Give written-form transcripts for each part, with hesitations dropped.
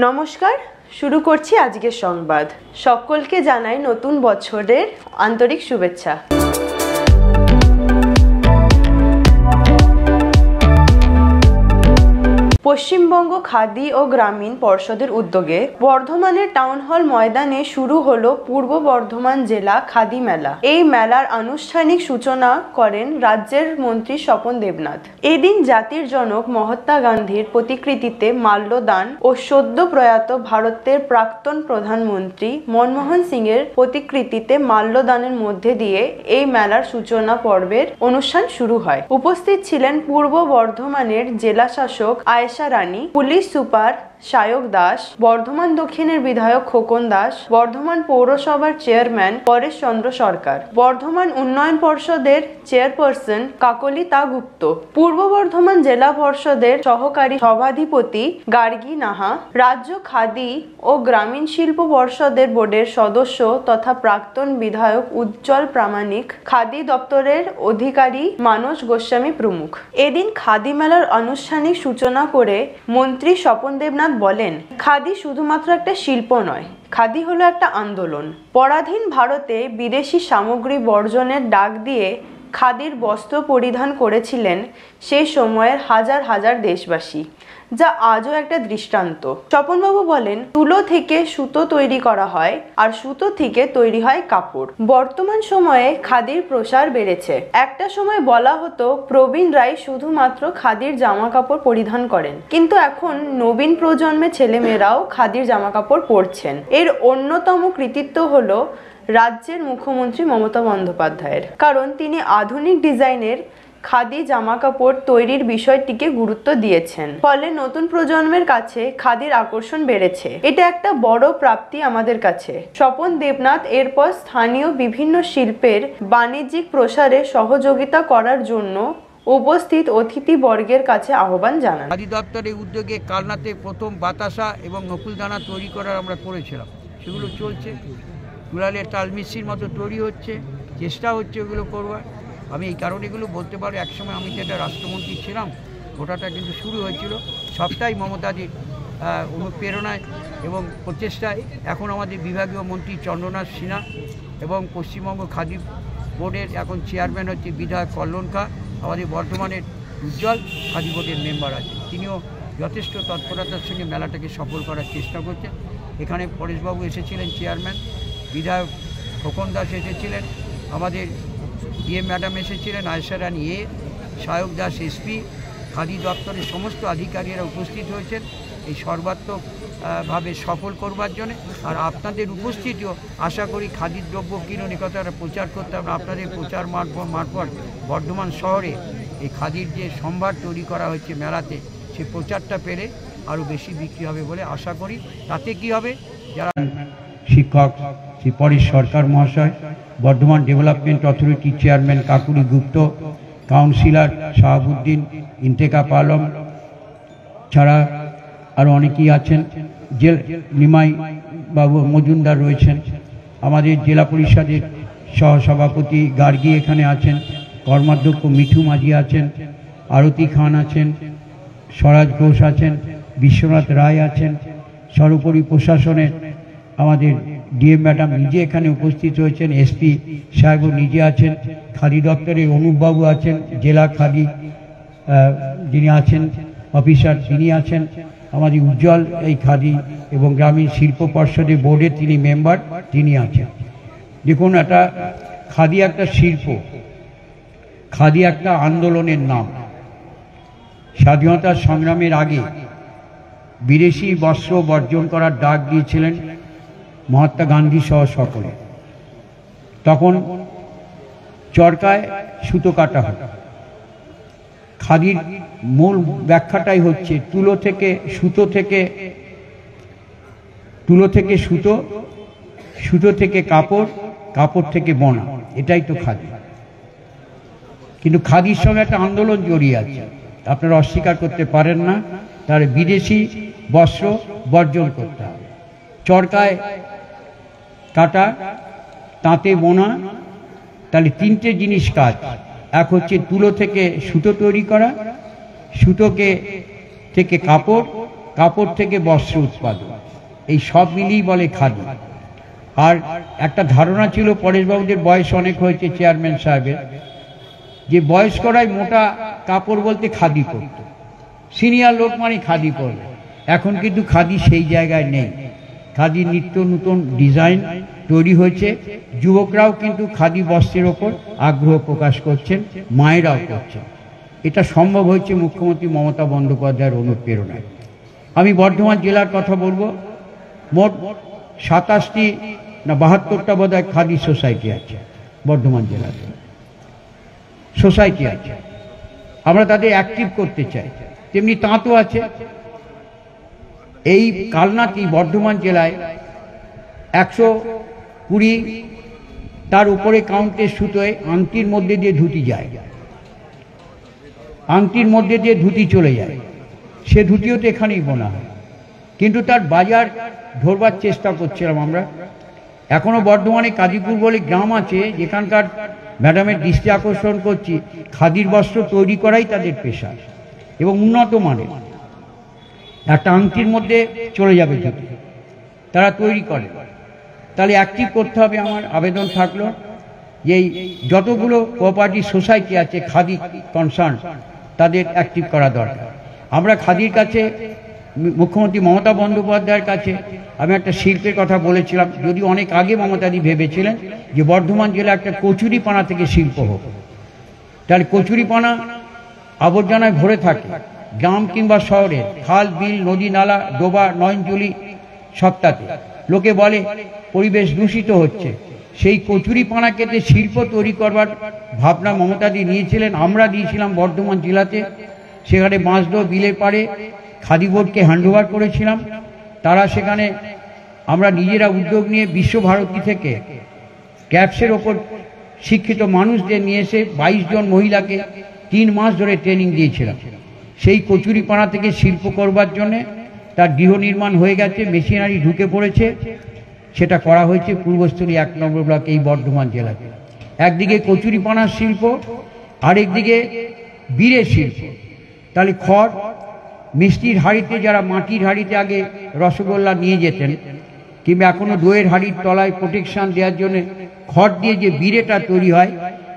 নমস্কার, শুরু করছি আজকের সংবাদ। সকলকে জানাই নতুন বছরের আন্তরিক শুভেচ্ছা। পশ্চিমবঙ্গ খাদি ও গ্রামীণ পর্ষদের উদ্যোগে বর্ধমানের টাউন হল ময়দানে শুরু হলো পূর্ব বর্ধমান জেলা খাদি মেলা। এই মেলার আনুষ্ঠানিক সূচনা করেন রাজ্যের মন্ত্রী স্বপন দেবনাথ। এদিন জাতির জনক মহাত্মা গান্ধীর প্রতিকৃতিতে মাল্যদান ও সদ্য প্রয়াত ভারতের প্রাক্তন প্রধানমন্ত্রী মনমোহন সিং এর প্রতিকৃতিতে মাল্যদানের মধ্যে দিয়ে এই মেলার সূচনা পর্বের অনুষ্ঠান শুরু হয়। উপস্থিত ছিলেন পূর্ব বর্ধমানের জেলা শাসক আয়েশা রানী, পুলিশ সুপার সায়ক দাস, বর্ধমান দক্ষিণের বিধায়ক খোকন দাস, বর্ধমান পৌরসভার চেয়ারম্যান পরেশ চন্দ্র সরকার, বর্ধমান উন্নয়ন পর্ষদের চেয়ারপারসন কাকলিতা গুপ্ত, পূর্ব বর্ধমান জেলা পর্ষদের সহকারী সভাধিপতি গার্গী নাহা, রাজ্য খাদি ও গ্রামীণ শিল্প পর্ষদের বোর্ডের সদস্য তথা প্রাক্তন বিধায়ক উজ্জ্বল প্রামাণিক, খাদি দপ্তরের অধিকারী মানস গোস্বামী প্রমুখ। এদিন খাদি মেলার আনুষ্ঠানিক সূচনা করে মন্ত্রী স্বপন দেবনাথ বলেন, খাদি শুধুমাত্র একটা শিল্প নয়, খাদি হলো একটা আন্দোলন। পরাধীন ভারতে বিদেশি সামগ্রী বর্জনের ডাক দিয়ে খাদির বস্ত্র পরিধান করেছিলেন সেই সময়ের হাজার হাজার দেশবাসী, যা আজও একটা দৃষ্টান্ত। স্বপনবাবু বলেন, তুলো থেকে সুতো তৈরি করা হয় আর সুতো থেকে তৈরি হয় কাপড়। বর্তমান সময়ে খাদির প্রসার বেড়েছে। একটা সময় বলা হতো প্রবীণ রায় শুধুমাত্র খাদির জামা কাপড় পরিধান করেন, কিন্তু এখন নবীন প্রজন্মের ছেলেমেয়েরাও খাদির জামা কাপড় পরছেন। এর অন্যতম কৃতিত্ব হলো রাজ্যের মুখ্যমন্ত্রী মমতা বন্দ্যোপাধ্যায়ের, কারণ তিনি আধুনিক ডিজাইনের খাদি জামা কাপড় তৈরির বিষয়টিকে গুরুত্ব দিয়েছেন। ফলে নতুন প্রজন্মের কাছে খাদির আকর্ষণ বেড়েছে। এটা একটা বড় প্রাপ্তি আমাদের কাছে। স্বপন দেবনাথ এরপর স্থানীয় বিভিন্ন শিল্পের বাণিজ্যিক প্রসারে সহযোগিতা করার জন্য উপস্থিত অতিথিবর্গের কাছে আহ্বান জানান। খাদি দপ্তরের উদ্যোগে কালনাতে প্রথম বাতাসা এবং নকুলদানা তৈরি করার আমরা করেছিলাম, সেগুলো চলছে। কুড়ালের তালমিস্ত্রির মতো তৈরি হচ্ছে, চেষ্টা হচ্ছে ওগুলো করবার। আমি এই কারণে এগুলো বলতে পারি, একসময় আমি যেটা রাষ্ট্রমন্ত্রী ছিলাম ওটাটা কিন্তু শুরু হয়েছিল সবটাই মমতাজির অনুপ্রেরণায় এবং প্রচেষ্টায়। এখন আমাদের বিভাগীয় মন্ত্রী চন্দ্রনাথ সিনহা এবং পশ্চিমবঙ্গ খাদি বোর্ডের এখন চেয়ারম্যান হচ্ছে বিধায়ক কল্যাণকা, আমাদের বর্ধমানের উজ্জ্বল খাদি বোর্ডের মেম্বার আছে, তিনিও যথেষ্ট তৎপরতার সঙ্গে মেলাটাকে সফল করার চেষ্টা করছেন। এখানে পরেশবাবু এসেছিলেন চেয়ারম্যান, বিধায়ক খোকন দাস এসেছিলেন, আমাদের ডিএম ম্যাডাম এসেছিলেন, আয়েশা রানী এ, সায়ক দাস এসপি, খাদি দপ্তরের সমস্ত আধিকারিকরা উপস্থিত হয়েছেন এই সর্বাত্মকভাবে সফল করবার জন্য। আর আপনাদের উপস্থিতিও আশা করি খাদির দ্রব্য কিনুন এ কথাটা প্রচার করতে হবে। আপনাদের প্রচার মারফত বর্ধমান শহরে এই খাদির যে সম্ভার তৈরি করা হচ্ছে মেলাতে, সে প্রচারটা পেলে আরও বেশি বিক্রি হবে বলে আশা করি। তাতে কি হবে, যারা শিক্ষক শ্রী পরেশ সরকার মহাশয়, Bardhaman development authority chairman Kakuli Gupta, councillor Shahabuddin, Intekhab Alam ছাড়া আরও অনেকেই আছেন, নিমাই বাবু মজুমদার রয়েছেন, আমাদের জেলা পরিষদের সহসভাপতি গার্গী এখানে আছেন, কর্মাধ্যক্ষ মিঠু মাঝি আছেন, আরতি খান আছেন, স্বরাজ ঘোষ আছেন, বিশ্বনাথ রায় আছেন, সর্বোপরি প্রশাসনের আমাদের ডিএম ম্যাডাম নিজে এখানে উপস্থিত হয়েছেন, এসপি সাহেবও নিজে আছেন, খাদি দপ্তরের অনুপবাবু আছেন, জেলা খাদি যিনি আছেন অফিসার তিনি আছেন, আমাদের উজ্জ্বল এই খাদি এবং গ্রামীণ শিল্প পর্ষদের বোর্ডের তিনি মেম্বার, তিনি আছেন। দেখুন, একটা খাদি একটা শিল্প, খাদি একটা আন্দোলনের নাম। স্বাধীনতা সংগ্রামের আগে বিদেশি বস্ত্র বর্জন করার ডাক দিয়েছিলেন মহাত্মা গান্ধী সহ সকলে। তখন চরকায় সুতো কাটা হয়। খাদির মূল ব্যাখ্যাটাই হচ্ছে তুলো থেকে সুতো, সুতো থেকে কাপড়, কাপড় থেকে বোনা, এটাই তো খাদি। কিন্তু খাদির সঙ্গে একটা আন্দোলন জড়িয়ে আছে, আপনারা অস্বীকার করতে পারেন না। তার বিদেশি বস্ত্র বর্জন করতে হবে। চরকায় কাটা, তাঁতে বোনা, তাহলে তিনটে জিনিস কাজ। এক হচ্ছে তুলো থেকে সুতো তৈরি করা, সুতোকে থেকে কাপড়, কাপড় থেকে বস্ত্র উৎপাদন, এই সব মিলিয়ে বলে খাদি। আর একটা ধারণা ছিল, পরেশবাবুদের বয়স অনেক হয়েছে চেয়ারম্যান সাহেবের, যে বয়স্করাই মোটা কাপড় বলতে খাদি পরত, সিনিয়র লোক মানে খাদি পরবে। এখন কিন্তু খাদি সেই জায়গায় নেই। খাদি নিত্য নতুন ডিজাইন তৈরি হয়েছে, যুবকরাও কিন্তু খাদি বস্ত্রের ওপর আগ্রহ প্রকাশ করছেন, মায়েরাও করছেন। এটা সম্ভব হয়েছে মুখ্যমন্ত্রী মমতা বন্দ্যোপাধ্যায়ের অনুপ্রেরণায়। আমি বর্ধমান জেলার কথা বলবো। মোট 27টি না 72টা বোধহয় খাদি সোসাইটি আছে বর্ধমান জেলাতে, সোসাইটি আছে। আমরা তাদের অ্যাক্টিভ করতে চাই। তেমনি তাঁতও আছে। এই কালনাটি বর্ধমান জেলায় 120 তার উপরে কাউন্টের সুতোয় আংটির মধ্যে দিয়ে ধুতি যায়, আংটির মধ্যে দিয়ে ধুতি চলে যায়। সে ধুতিও তো এখানেই বোনা হয়, কিন্তু তার বাজার ধরবার চেষ্টা করছিলাম আমরা। এখনো বর্ধমানে কাজীপুর বলে গ্রাম আছে, যেখানকার ম্যাডামের দৃষ্টি আকর্ষণ করছি, খাদির বস্ত্র তৈরি করাই তাদের পেশা এবং উন্নত মানের। একটা আংটির মধ্যে চলে যাবে ধুতি, তারা তৈরি করে। তাহলে অ্যাক্টিভ করতে হবে। আমার আবেদন থাকলো যে এই যতগুলো কোঅপারেটিভ সোসাইটি আছে খাদি কনসার্ন, তাদের অ্যাক্টিভ করা দরকার। আমরা খাদির কাছে, মুখ্যমন্ত্রী মমতা বন্দ্যোপাধ্যায়ের কাছে আমি একটা শিল্পের কথা বলেছিলাম, যদি অনেক আগে মমতাদি ভেবেছিলেন যে বর্ধমান জেলা একটা কচুরিপানা থেকে শিল্প হোক। তাহলে কচুরিপানা আবর্জনায় ভরে থাকে, গ্রাম কিংবা শহরে, খাল বিল নদী নালা ডোবা নয়নজলি সবটাতে। লোকে বলে পরিবেশ দূষিত হচ্ছে। সেই কচুরিপানা কেটে শিল্প তৈরি করবার ভাবনা মমতাদি নিয়েছিলেন, আমরা দিয়েছিলাম বর্ধমান জেলাতে। সেখানে বাঁশদহ বিলের পাড়ে খাদি বোর্ডকে হ্যান্ডওভার করেছিলাম। তারা সেখানে আমরা নিজেরা উদ্যোগ নিয়ে বিশ্বভারতী থেকে ক্যাপসের ওপর শিক্ষিত মানুষদের নিয়ে এসে 22 জন মহিলাকে 3 মাস ধরে ট্রেনিং দিয়েছিলাম। সেই কচুরিপানা থেকে শিল্প করবার জন্যে তার গৃহ নির্মাণ হয়ে গেছে, মেশিনারি ঢুকে পড়েছে। সেটা করা হয়েছে পূর্বস্থলী 1 নম্বর ব্লক এই বর্ধমান জেলাতে। একদিকে কচুরিপানার শিল্প, আরেকদিকে বীরের শিল্প। তাহলে খড়, মিষ্টির হাঁড়িতে, যারা মাটির হাঁড়িতে আগে রসগোল্লা নিয়ে যেতেন, কিংবা এখনো দইয়ের হাঁড়ির তলায় প্রোটেকশন দেওয়ার জন্য খড় দিয়ে যে বিড়েটা তৈরি হয়,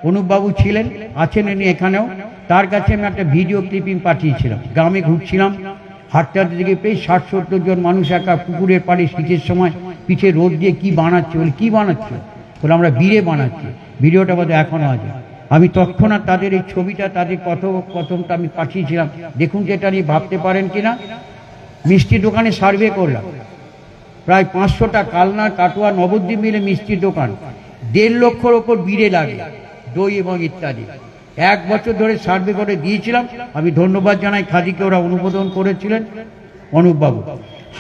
অনুপবাবু ছিলেন, আছেন এনে এখানেও। তার কাছে আমি একটা ভিডিও ক্লিপিং পাঠিয়েছিলাম। গ্রামে ঘুরছিলাম, হাঁটতে হাঁটতে দিকে পেয়ে 60-70 জন মানুষ একা পুকুরের পাড়ে শীতের সময় পিঠে রোদ দিয়ে কি বানাচ্ছে, বলে কি বানাচ্ছে, বলে আমরা বিড়ে বানাচ্ছি। ভিডিওটা বোধ এখনো আছে। আমি তৎক্ষণাৎ তাদের এই ছবিটা, তাদের কথোপকথনটা আমি পাঠিয়েছিলাম, দেখুন যে এটা নিয়ে ভাবতে পারেন কিনা। মিষ্টির দোকানে সার্ভে করলাম, প্রায় 500টা কালনা কাটোয়া নবদ্বীপ মিলে মিষ্টির দোকান, 1.5 লক্ষর ওপর বিড়ে লাগে, দই এবং ইত্যাদি। 1 বছর ধরে সার্ভে করে দিয়েছিলাম। আমি ধন্যবাদ জানাই খাদিকে, ওরা অনুমোদন করেছিলেন অনুপবাবু।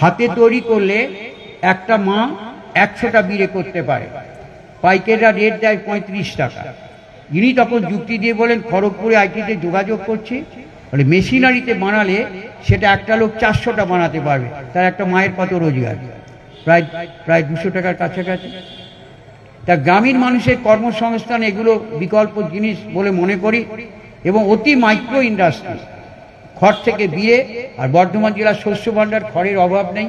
হাতে তৈরি করলে একটা মা 100টা বিড়ে করতে পারে। পাইকাররা রেট দেয় 35 টাকা। ইনি তখন যুক্তি দিয়ে বলেন, খড়গপুরে আইটিতে যোগাযোগ করছি, বলে মেশিনারিতে বানালে সেটা একটা লোক 400টা বানাতে পারবে। তার একটা মায়ের কত রোজগার? প্রায় 200 টাকার কাছাকাছি। তা গ্রামীণ মানুষের কর্মসংস্থান এগুলো বিকল্প জিনিস বলে মনে করি। এবং অতি মাইক্রো ইন্ডাস্ট্রি, খড় থেকে বিয়ে। আর বর্ধমান জেলার শস্য ভাণ্ডার, খড়ের অভাব নেই।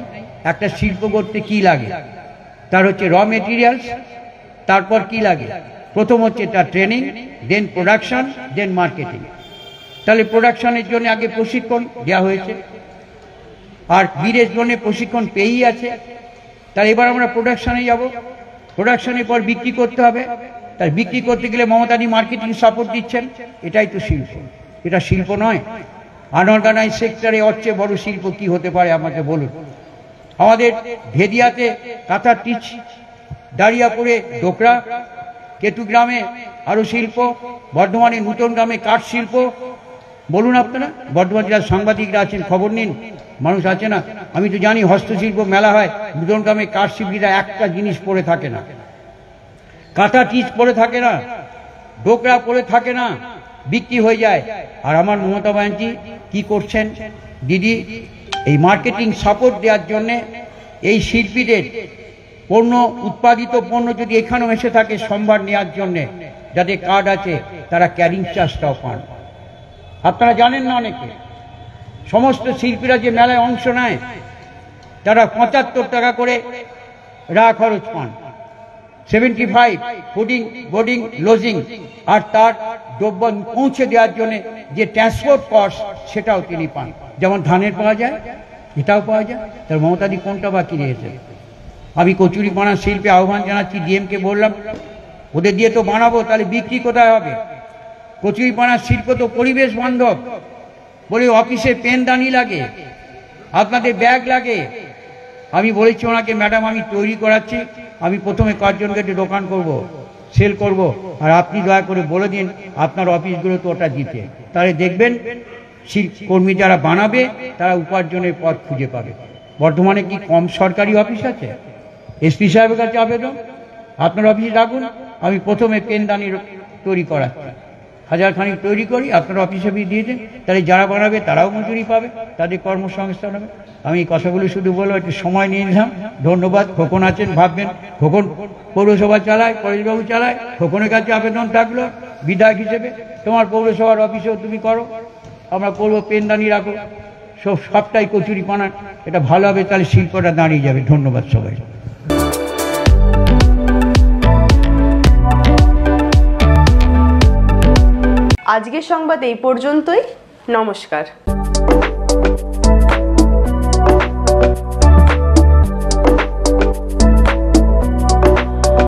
একটা শিল্প করতে কি লাগে? তার হচ্ছে র মেটেরিয়ালস, তারপর কি লাগে? প্রথম হচ্ছে তার ট্রেনিং, দেন প্রোডাকশন, দেন মার্কেটিং। তাহলে প্রোডাকশনের জন্য আগে প্রশিক্ষণ দেওয়া হয়েছে, আর বীরের জন্য প্রশিক্ষণ পেয়েই আছে। তাহলে এবার আমরা প্রোডাকশনে যাব। প্রোডাকশনের পর বিক্রি করতে হবে। তাই বিক্রি করতে গেলে মমতাদি মার্কেটিং সাপোর্ট দিচ্ছেন। এটাই তো শিল্প। এটা শিল্প নয়? আনঅর্গানাইজ সেক্টরে ওর চেয়ে বড় শিল্প কি হতে পারে আমাকে বলুন। আমাদের ভেদিয়াতে কাঁথা টিচ, দাঁড়িয়াপুরে ডোকরা, কেতুগ্রামে আরো শিল্প, বর্ধমানে নূতন গ্রামে কাঠ শিল্প। বলুন আপনারা, বর্ধমান জেলার সাংবাদিকরা আছেন, খবর নিন। মানুষ আছে না? আমি তো জানি হস্তশিল্প মেলা হয়, নূতন গ্রামে কাঠ শিল্পীরা একটা জিনিস পরে থাকে না, কাঁথা টিচ পরে থাকে না, ডোকরা পরে থাকে না, বিক্রি হয়ে যায়। আর আমার মমতা ব্যানার্জি কি করছেন? দিদি এই মার্কেটিং সাপোর্ট দেওয়ার জন্যে এই শিল্পীদের পণ্য, উৎপাদিত পণ্য যদি এখানেও এসে থাকে সম্ভার নেওয়ার জন্যে, যাদের কার্ড আছে তারা ক্যারিং চার্জটাও পান। আপনারা জানেন না, অনেকে সমস্ত শিল্পীরা যে মেলায় অংশ নেয় তারা 75 টাকা করে রাহ খরচ পান, 75 ফুডিং বোর্ডিং লজিং, আর তার দ্রব্য পৌঁছে দেওয়ার জন্য যে ট্রান্সপোর্ট কস্ট সেটাও তিনি পান। যেমন ধানের পাওয়া যায়, এটাও পাওয়া যায়। তার মমতাদি কোনটা বাকি রয়েছে? আমি কচুরিপানা শিল্পে আহ্বান জানাচ্ছি, ডিএমকে বললাম ওদের দিয়ে তো বানাবো, তাহলে বিক্রি কোথায় হবে? কচুরিপানার শিল্প তো পরিবেশ বান্ধব, বলে অফিসে পেনদানি লাগে, আপনাদের ব্যাগ লাগে। আমি বলেছি ওনাকে, ম্যাডাম আমি তৈরি করাচ্ছি, আমি প্রথমে কয়েকজনকে একটু দোকান করব, সেল করব, আর আপনি দয়া করে বলে দিন আপনার অফিসগুলো তো ওটা দিতে, তাহলে দেখবেন কর্মী যারা বানাবে তারা উপার্জনের পথ খুঁজে পাবে। বর্ধমানে কি কম সরকারি অফিস আছে? এসপি সাহেবের কাছে আবেদন, আপনার অফিসে ডাকুন, আমি প্রথমে পেনদানি তৈরি করাচ্ছি, 1000 খানিক তৈরি করি, আপনার অফিসে দিয়ে দেন, তাহলে যারা বানাবে তারাও মজুরি পাবে, তাদের কর্মসংস্থান হবে। আমি এই কথাগুলো শুধু বলবো, একটু সময় নিয়ে নিলাম। ধন্যবাদ। খোকন আছেন, ভাববেন খোকন পৌরসভা চালায়, পরেশবাবু চালায়, খোকনের কাছে আবেদন থাকলো বিধায়ক হিসেবে, তোমার পৌরসভার অফিসেও তুমি করো, আমরা করবো পেনদানি রাখো, সবটাই কচুরিপানা, এটা ভালো হবে, তাহলে শিল্পটা দাঁড়িয়ে যাবে। ধন্যবাদ সবাই। আজকের সংবাদ এই পর্যন্তই। নমস্কার।